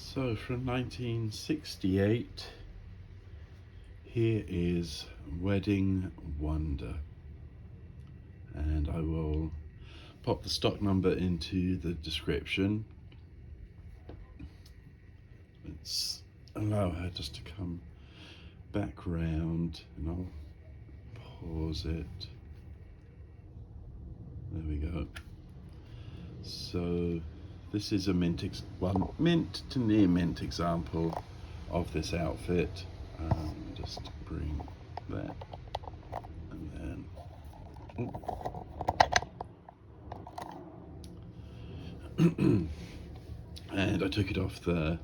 So from 1968, here is Wedding Wonder, and I will pop the stock number into the description. Let's allow her just to come back round, and I'll pause it. There we go. So this is a mint to near mint example of this outfit. Just bring that, and then and I took it off the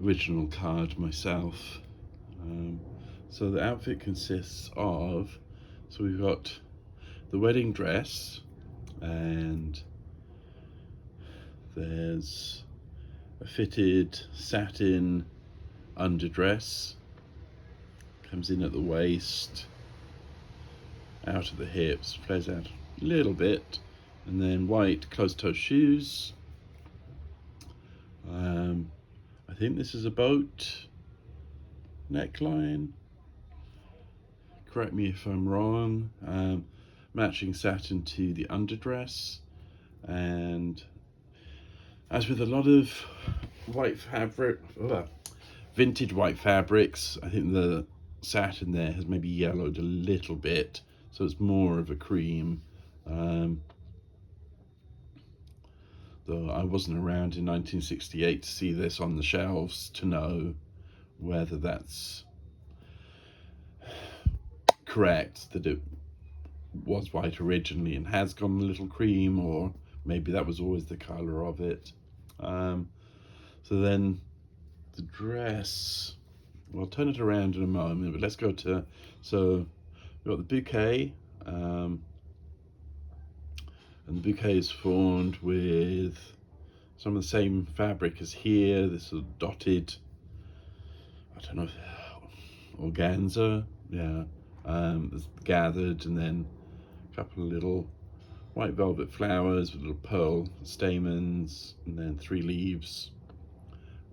original card myself. So the outfit consists of, so we've got the wedding dress, and there's a fitted satin underdress, comes in at the waist, out at the hips, flares out a little bit, and then white closed-toe shoes. I think this is a boat neckline, correct me if I'm wrong. Matching satin to the underdress, and as with a lot of white fabric, vintage white fabrics, I think the satin there has maybe yellowed a little bit, so it's more of a cream. Though I wasn't around in 1968 to see this on the shelves to know whether that's correct, that it was white originally and has gone a little cream, or maybe that was always the colour of it. So then the dress, well, I'll turn it around in a moment, but let's go to, so we've got the bouquet, and the bouquet is formed with some of the same fabric as here. This sort of dotted, I don't know, organza, yeah, that's gathered, and then a couple of little white velvet flowers with little pearl stamens, and then 3 leaves,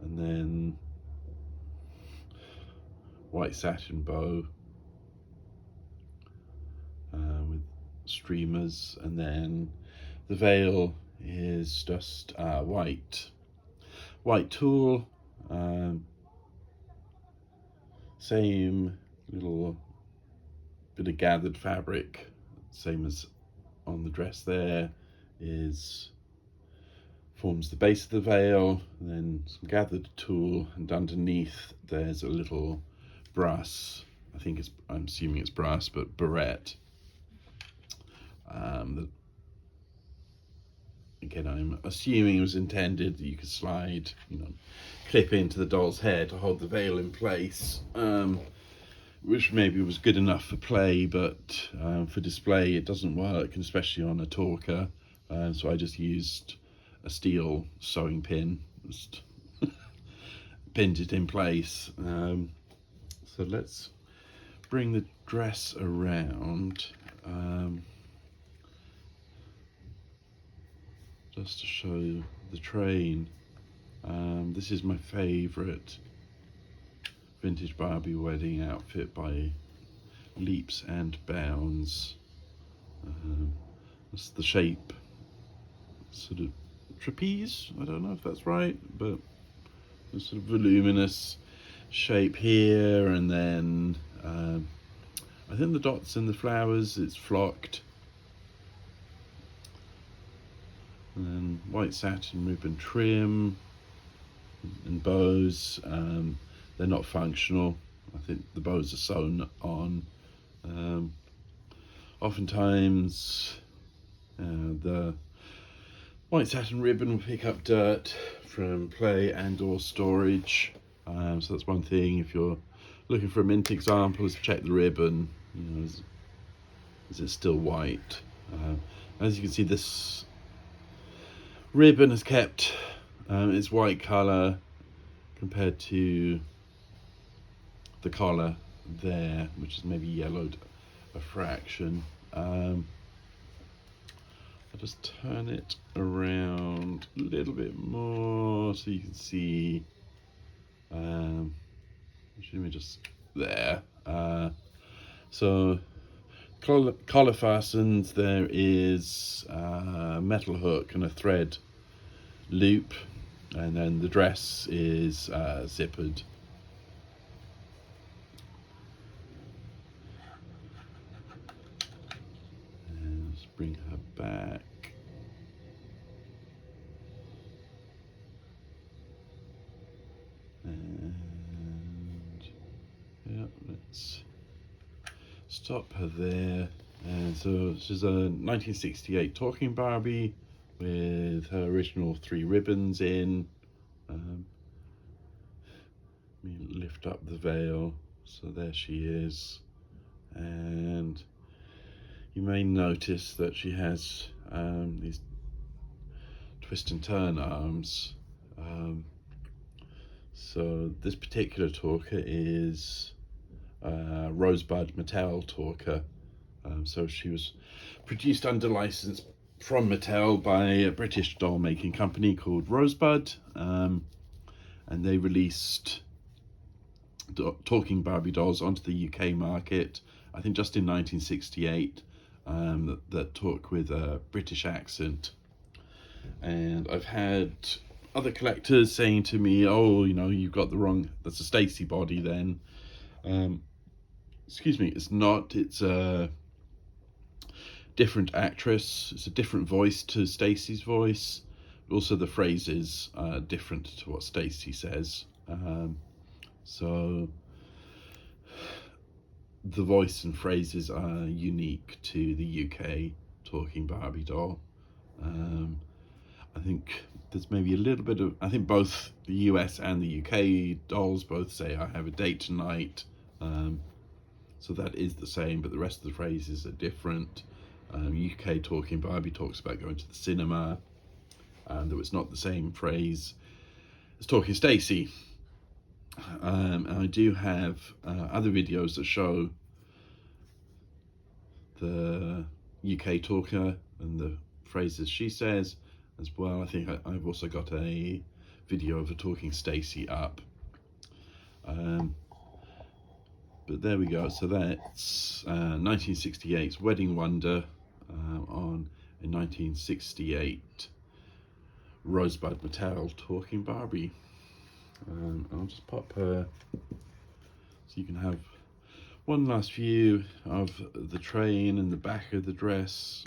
and then white satin bow with streamers, and then the veil is just white tulle, same little bit of gathered fabric, same as on the dress there, forms the base of the veil, and then some gathered tulle, and underneath there's a little brass, I'm assuming it's brass, but barrette. That, again, I'm assuming it was intended that you could slide, clip into the doll's hair to hold the veil in place, which maybe was good enough for play, but for display it doesn't work, and especially on a talker. So I just used a steel sewing pin, just pinned it in place. So let's bring the dress around, just to show the train. This is my favourite vintage Barbie wedding outfit by leaps and bounds. That's the shape, sort of trapeze, I don't know if that's right, but a sort of voluminous shape here, and then I think the dots and the flowers, it's flocked, and then white satin ribbon trim and bows. They're not functional, I think the bows are sewn on. Oftentimes the white satin ribbon will pick up dirt from play and or storage, so that's one thing. If you're looking for a mint example, is check the ribbon, is it still white. As you can see, this ribbon has kept its white colour compared to the collar there, which is maybe yellowed a fraction. I'll just turn it around it a little bit more so you can see. Should we just there? So collar fastened. There is a metal hook and a thread loop, and then the dress is zippered. And let's bring her back. And yeah, let's stop her there. And so she's a 1968 Talking Barbie with her original 3 ribbons in. Let me lift up the veil. So there she is. And you may notice that she has these twist and turn arms. So this particular talker is Rosebud Mattel talker. So she was produced under license from Mattel by a British doll making company called Rosebud, and they released talking Barbie dolls onto the UK market, I think just in 1968, that talk with a British accent. And I've had other collectors saying to me, oh, you know, you've got the wrong, that's a Stacy body then. Excuse me, it's not, it's a different actress, it's a different voice to Stacy's voice. Also the phrases are different to what Stacy says. So the voice and phrases are unique to the UK talking Barbie doll. I think there's maybe a little bit of, I think both the US and the UK dolls both say I have a date tonight. So that is the same, but the rest of the phrases are different. UK talking Barbie talks about going to the cinema, though it's not the same phrase as talking Stacy. And I do have other videos that show the UK talker and the phrases she says as well. I think I've also got a video of a talking Stacy up. But there we go. So that's 1968's Wedding Wonder on a 1968 Rosebud Mattel talking Barbie. I'll just pop her so you can have one last view of the train and the back of the dress.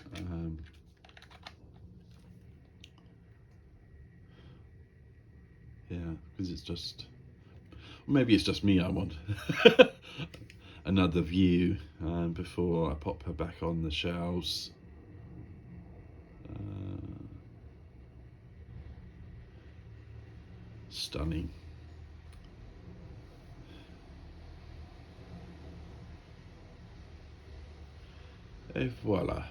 Yeah, because it's just, maybe it's just me, I want another view before I pop her back on the shelves. Stunning. Et voila.